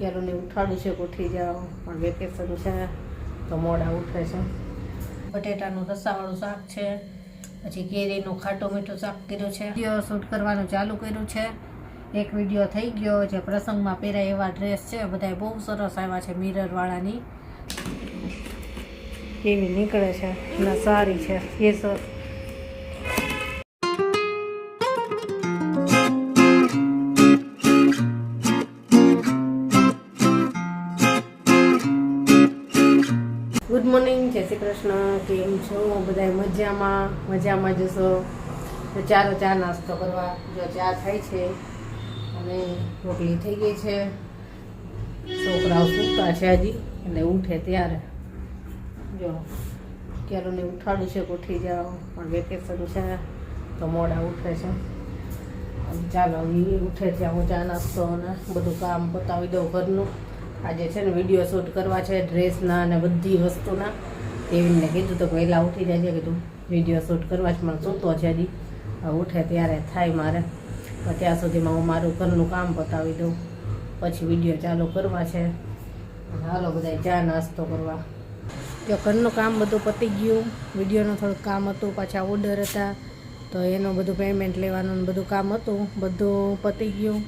ક્યારોને ઉઠાડું છે કે ઉઠી જાઓ, પણ વેકેશન છે તો મોડા ઉઠે છે. બટેટાનું રસાવાળું શાક છે, પછી કેરીનું ખાટું મીઠું શાક કર્યું છે. વિડીયો શૂટ કરવાનું ચાલુ કર્યું છે. એક વિડીયો થઈ ગયો જે પ્રસંગમાં પહેરાય એવા ડ્રેસ છે, બધા બહુ સરસ આવ્યા છે. મિરરવાળાની કેવી નીકળે છે અને સારી છે એ સર. ગુડ મોર્નિંગ, જય શ્રી કૃષ્ણ. કેમ છો બધા? મજામાં જશો તો ચાલો ચા નાસ્તો કરવા. જો ચા થાય છે અને રોટલી થઈ ગઈ છે. છોકરાઓ સૂતા છે હજી, એટલે ઉઠે ત્યારે જો ક્યારોને ઉઠાડું છે કે ઉઠી જાઓ, પણ વેકેશન છે તો મોડા ઉઠે છે. ચાલો એ ઉઠે ત્યાં હું ચા નાસ્તો અને બધું કામ પતાવી દઉં ઘરનું. આજે છે ને વિડીયો શૂટ કરવા છે ડ્રેસના અને બધી વસ્તુના. એવીને કીધું તો વહેલા ઉઠી જાય છે, કીધું વિડીયો શૂટ કરવા છે, પણ સૂતો છે હજી. ઉઠે ત્યારે થાય મારે, પણ ત્યાં સુધીમાં હું મારું ઘરનું કામ પતાવી દઉં, પછી વિડીયો ચાલુ કરવા છે. હાલો બધા ચા નાસ્તો કરવા. જો ઘરનું કામ બધું પતી ગયું. વિડીયોનું થોડુંક કામ હતું, પાછા ઓર્ડર હતા તો એનું બધું પેમેન્ટ લેવાનું બધું કામ હતું, બધું પતી ગયું.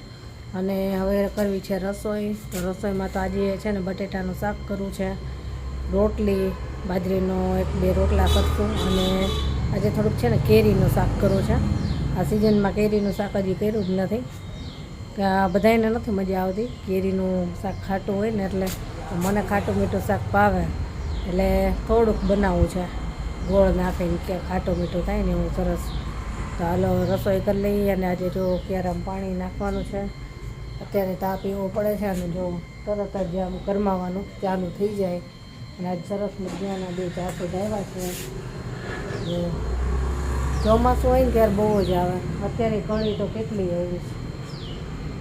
અને હવે કરવી છે રસોઈ. તો રસોઈમાં તો આજે છે ને બટેટાનું શાક કરવું છે, રોટલી બાજરીનો 1-2 રોટલા કરશું, અને આજે થોડુંક છે ને કેરીનું શાક કરવું છે. આ સિઝનમાં કેરીનું શાક હજી કર્યું જ નથી. બધાને નથી મજા આવતી કેરીનું શાક ખાટું હોય ને, એટલે મને ખાટું મીઠું શાક ભાવે, એટલે થોડુંક બનાવવું છે ગોળ નાખીને, કે ખાટું મીઠું થાય ને એવું સરસ. તો હાલો રસોઈ કરી લઈએ. અને આજે જો ક્યારામાં પાણી નાખવાનું છે. અત્યારે તાપ પીવો પડે છે, અને જો તરત જ આમ ગરમાવાનું ચાલુ થઈ જાય. અને આજ સરસ મજાના 2 જાસૂદ આવ્યા છે. ચોમાસું હોય ને ત્યારે બહુ જ આવે. અત્યારે કણી તો કેટલી આવી છે,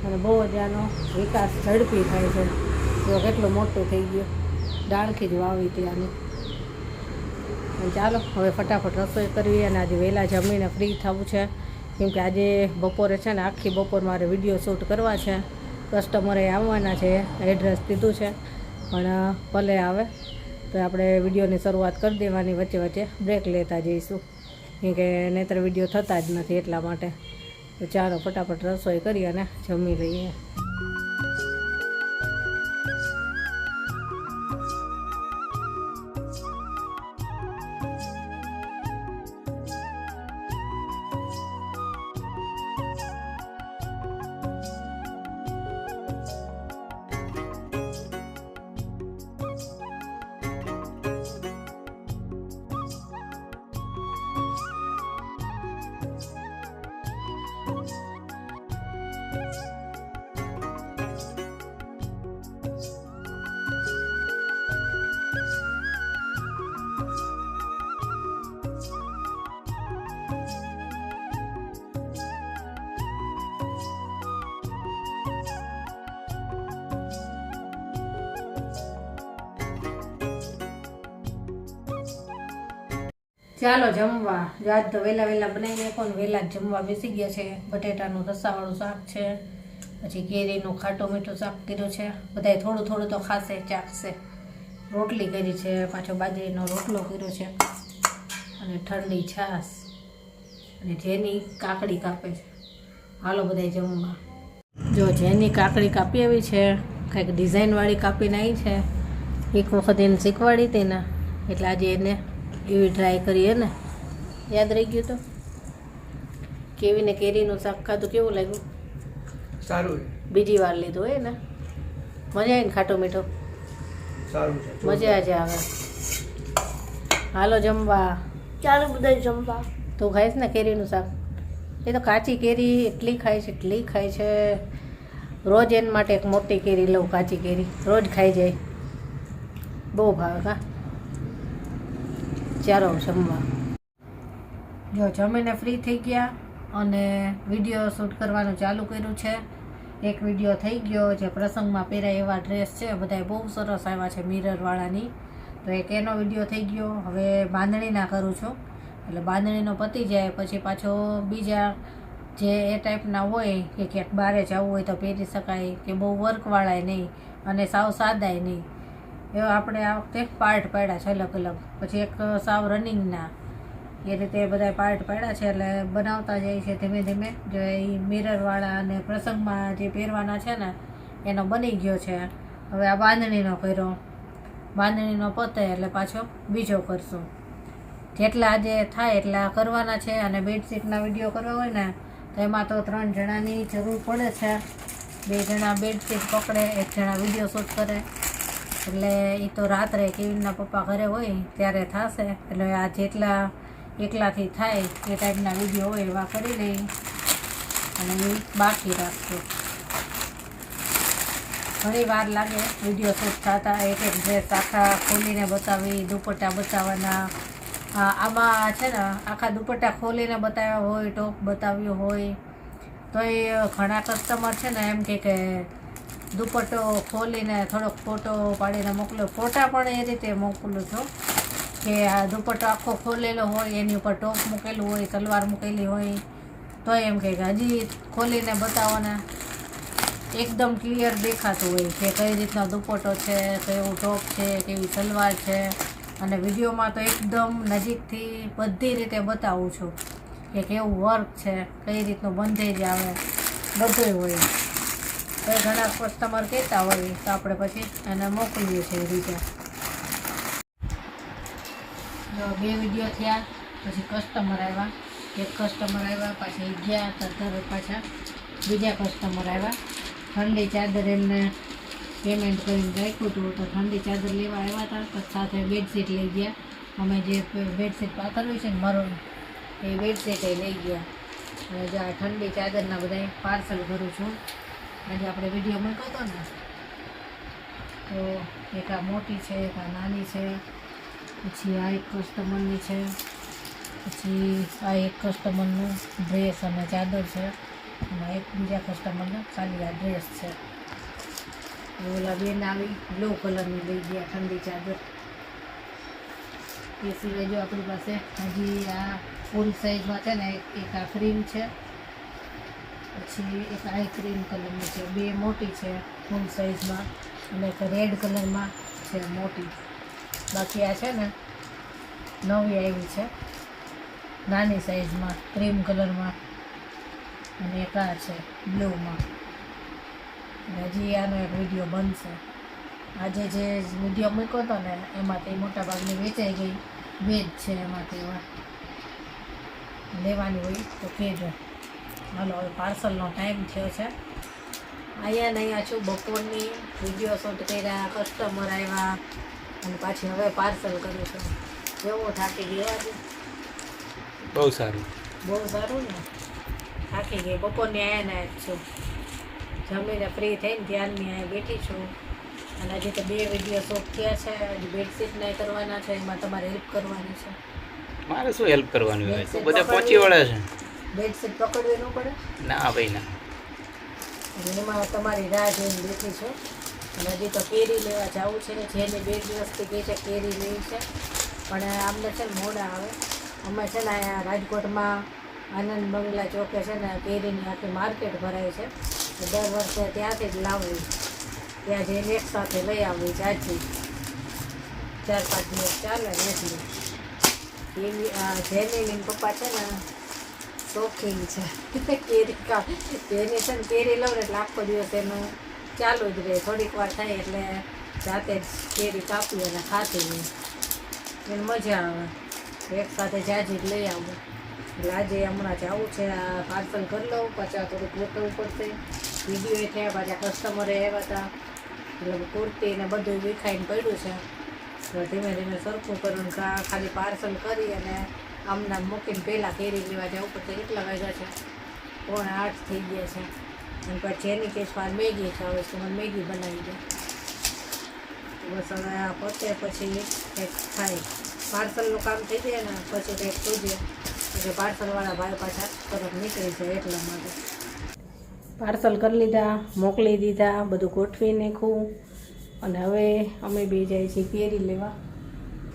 અને બહુ જ આનો વિકાસ ઝડપી થાય છે. જો કેટલું મોટું થઈ ગયું, ડાળખી જ વાવી હતી આની. ચાલો હવે ફટાફટ રસોઈ કરવી, અને આજે વહેલા જમીને ફ્રી થવું છે, કેમકે આજે બપોરે છે ને આખી બપોર મારે વિડીયો શૂટ કરવા છે. કસ્ટમરે આવવાના છે, એડ્રેસ દીધું છે, પણ ભલે આવે તો આપણે વિડીયોની શરૂઆત કરી દેવાની, વચ્ચે વચ્ચે બ્રેક લેતા જઈશું, કેમકે નહીંતર વિડીયો થતા જ નથી એટલા માટે. તો ચાલો ફટાફટ રસોઈ કરી અને જમી લઈએ. ચાલો જમવા. આજ તો વહેલા બનાવી નાખો ને વહેલા જ જમવા બેસી ગયા છે. બટેટાનું રસાવાળું શાક છે, પછી કેરીનું ખાટું મીઠું શાક કર્યું છે. બધાય થોડું થોડું તો ખાશે, ચાખશે. રોટલી કરી છે, પાછો બાજરીનો રોટલો કર્યો છે, અને ઠંડી છાશ, અને જેની કાકડી કાપે છે. હાલો બધાય જમવા. જો જેની કાકડી કાપી આવી છે, કંઈક ડિઝાઇનવાળી કાપીને આવી છે. એક વખત એને શીખવાડી હતી ને, એટલે આજે એને એવી ટ્રાય કરીએ ને. યાદ રહી ગયું તો કેવીને કેરીનું શાક ખાધું, કેવું લાગ્યું? સારું. બીજી વાર લીધું હોય ને, મજા આવી ને? ખાટો મીઠો સારું છે, મજા જ આવે. હાલો જમવા. ચાલો બધા જમવા. તું ખાઈશ ને કેરીનું શાક? એ તો કાચી કેરી એટલી ખાય છે. રોજ એના માટે એક મોટી કેરી લઉં, કાચી કેરી રોજ ખાઈ જાય, બહુ ભાવે. કા ચાલો જમવા. જો જમીને ફ્રી થઈ ગયા અને વિડીયો શૂટ કરવાનું ચાલુ કર્યું છે. એક વિડીયો થઈ ગયો જે પ્રસંગમાં પહેરાય એવા ડ્રેસ છે, બધા બહુ સરસ આવ્યા છે મિરરવાળાની. તો એક એનો વિડીયો થઈ ગયો. હવે બાંધણીના કરું છું, એટલે બાંધણીનો પતી જાય પછી પાછો બીજા જે એ ટાઈપના હોય કે ક્યાંક બહારે જવું હોય તો પહેરી શકાય, કે બહુ વર્કવાળાય નહીં, અને સાવ સાદાય નહીં એવા આપણે આ વખતે પાર્ટ પાડ્યા છે અલગ અલગ. પછી એક સાવ રનિંગના એ રીતે બધા પાર્ટ પાડ્યા છે. એટલે બનાવતા જાય છે ધીમે ધીમે. જો એ મિરરવાળા અને પ્રસંગમાં જે પહેરવાના છે ને એનો બની ગયો છે. હવે આ બાંધણીનો કર્યો, બાંધણીનો પતે એટલે પાછો બીજો કરશું. જેટલા આજે થાય એટલા કરવાના છે. અને બેડશીટના વિડીયો કરવા હોય ને તો એમાં તો 3 જણાની જરૂર પડે છે. 2 જણા બેડશીટ પકડે, 1 જણા વિડીયો શૂટ કરે. એટલે એ તો રાત્રે કેવીનના પપ્પા ઘરે હોય ત્યારે થશે. એટલે આ જેટલા એકલાથી થાય એ ટાઈપના વિડીયો હોય એવા કરી લઈ અને એ બાકી રાખશું. ઘણી વાર લાગે વિડીયો શૂટ થતા. એક ડ્રેસ આખા ખોલીને બતાવી, દુપટ્ટા બતાવવાના. આમાં છે ને આખા દુપટ્ટા ખોલીને બતાવ્યા હોય, ટોપ બતાવ્યો હોય તો એ ઘણા કસ્ટમર છે ને એમ કે દુપટ્ટો ખોલીને થોડોક ફોટો પાડીને મોકલો. ફોટા પણ એ રીતે મોકલું છું કે આ દુપટ્ટો આખો ખોલેલો હોય, એની ઉપર ટોપ મૂકેલું હોય, સલવાર મૂકેલી હોય તો એમ કે હજી ખોલીને બતાવવાના. એકદમ ક્લિયર દેખાતું હોય કે કઈ રીતનો દુપટ્ટો છે, કેવું ટોપ છે, કેવી સલવાર છે. અને વિડીયોમાં તો એકદમ નજીકથી બધી રીતે બતાવું છું કે કેવું વર્ક છે, કઈ રીતનું બંધેજ આવે, બધું હોય. તો ઘણા કસ્ટમર કહેતા હોય તો આપણે પછી એને મોકલીએ છીએ એ રીતે. જો 2 વિડીયો થયા પછી કસ્ટમર આવ્યા. એક કસ્ટમર આવ્યા, પાછી ગયા તરત પાછા બીજા કસ્ટમર આવ્યા. ઠંડી ચાદર એમને પેમેન્ટ કરીને રાખ્યું હતું તો ઠંડી ચાદર લેવા આવ્યા હતા. પછી સાથે બેડશીટ લઈ ગયા. અમે જે બેડશીટ પાથરવી છે ને મરૂન એ બેડશીટ એ લઈ ગયા. અને જો આ ઠંડી ચાદરના બધા પાર્સલ કરું છું. આજે આપણે વિડીયો મૂક્યો હતો ને તો એક આ મોટી છે, એક આ નાની છે, પછી આ એક કસ્ટમરની છે, પછી આ એક કસ્ટમરનું ડ્રેસ અને ચાદર છે, અને એક બીજા કસ્ટમરનો ખાલી આ ડ્રેસ છે. ઓલા બેન આવી બ્લુ કલરની લઈ ગયા ઠંડી ચાદર. એ સિવાય જો આપણી પાસે હજી આ ફૂલ સાઇઝમાં છે ને એક આ ક્રીમ છે, પછી એક આ ક્રીમ કલરની છે. 2 મોટી છે ફૂલ સાઇઝમાં અને એક રેડ કલરમાં છે મોટી. બાકી આ છે ને નવી આવી છે નાની સાઇઝમાં ક્રીમ કલરમાં અને એક આ છે બ્લુમાં. હજી આનો એક વિડીયો બનશે. આજે જે વિડીયો મૂક્યો હતો ને એમાંથી મોટાભાગની વેચાઈ ગઈ. 2 જ છે એમાંથી એવા લેવાની હોય તો કહેજો. હાલો હવે પાર્સલનો ટાઈમ થયો છે. અહીંયા ને અહીંયા છું, બપોરની વિડીયો શૂટ કર્યા, કસ્ટમર આવ્યા અને પાછી હવે પાર્સલ કર્યું છે. જેવો થાકી ગયો આજે. બહુ સારું. બહુ સારું ને, થાકી ગઈ. બપોરની આયા ને જ છું, જમીને ફ્રી થઈને ધ્યાનની અહીંયા બેઠી છું. અને હજી તો 2 વિડીયો શૂટ થયા છે. હજી બેડશીટના કરવાના છે, એમાં તમારે હેલ્પ કરવાની છે. મારે શું હેલ્પ કરવાની હોય? તું બધા પહોંચી વળે છે. બેડશીટ પકડવી ન પડે ના ભાઈ ના. એટલે એમાં તમારી રાહ જોઈને બેઠી છું. અને હજી તો કેરી લેવા જવું છે. જેને 2 દિવસથી કહે છે કેરી લેવી છે, પણ આમને છે ને મોડા આવે. અમે છે ને અહીંયા રાજકોટમાં આનંદ બંગલા ચોકે છે ને કેરીની આખી માર્કેટ ભરાય છે. દર વર્ષે ત્યાંથી જ લાવવી, ત્યાં જઈને એક સાથે લઈ આવવી. જાજી 4-5 દિવસ ચાલે ને એટલી. જેની પપ્પા છે ને શોખીન છે કેરી તેની છે ને કેરી લઉં ને એટલે આખો દિવસ એનું ચાલુ જ રહે. થોડીક વાર થાય એટલે જાતે જ કેરી કાપી અને ખાતી હોય. એને મજા આવે. એક સાથે જાજી જ લઈ આવું. એટલે આજે હમણાં જવું છે. આ પાર્સલ કરી લઉં, પાછા થોડુંક ગોઠવવું પડશે. વિડીયો થયા, પાછા કસ્ટમરે આવ્યા હતા એટલે કુર્તી ને બધું વિખાઈને પડ્યું છે. તો ધીમે ધીમે સરખું કરું ખાલી પાર્સલ કરી અને આમના મૂકીને પહેલાં કેરી લેવા જવું પડશે. કેટલા વાગ્યા છે? 7:45 થઈ ગયા છે. અને પછી જેની કેસ વાર મેગી ખાવે છે, મને મેગી બનાવી દે. બસ હવે આ પતે પછી કંઈક ખાય. પાર્સલનું કામ થઈ જાય ને પછી કંઈક પૂછે એટલે પાર્સલવાળા ભાઈ પાછા તરફ નીકળી જાય. એટલા માટે પાર્સલ કરી લીધા, મોકલી દીધા, બધું ગોઠવી નાખ્યું. અને હવે અમે બે જાય છીએ કેરી લેવા.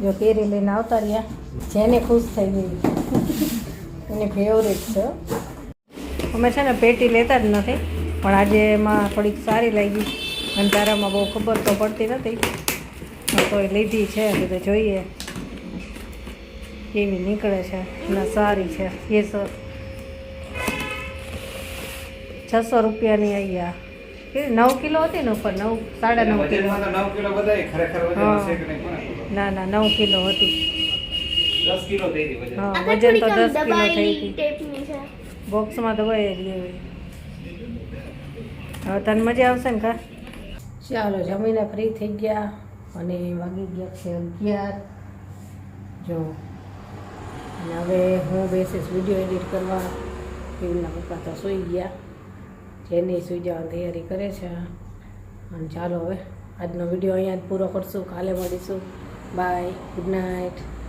જો કેરી લઈને આવતા રહ્યા. જેને ખુશ થઈ ગઈ એની ફેવરેટ છે. અમે છે ને પેટી લેતા જ નથી, પણ આજે એમાં થોડીક સારી લાગી અંધારામાં બહુ ખબર તો પડતી નથી તોય લીધી છે એટલે જોઈએ કેવી નીકળે છે અને સારી છે એ 600 રૂપિયાની અહીંયા કે 9 કિલો હતી ને ઉપર 9 9.5 કિલો 9 કિલો બધાય ખરેખર વજન હા. હશે કે નહીં કોને ખબર. ના 9 કિલો હતી 10 કિલો થઈ હતી વજન. હા આ વજન થોડીક તો આમ 10 કિલો થઈ દબાયેલી હતી ટાઈપની છે. બોક્સમાં દવાઈ જ લેવી હવે તને મજા આવશે ને કા ચાલો જમીને ફ્રી થઈ ગયા અને વાગી ગયા છે 11 જો અને હવે હું બેસીશ વિડીયો એડિટ કરવા પીવના પપ્પા તો સૂઈ ગયા જેની સૂઈ જવાની તૈયારી કરે છે અને ચાલો હવે આજનો વિડીયો અહીંયા જ પૂરો કરશું કાલે મળીશું બાય ગુડ નાઇટ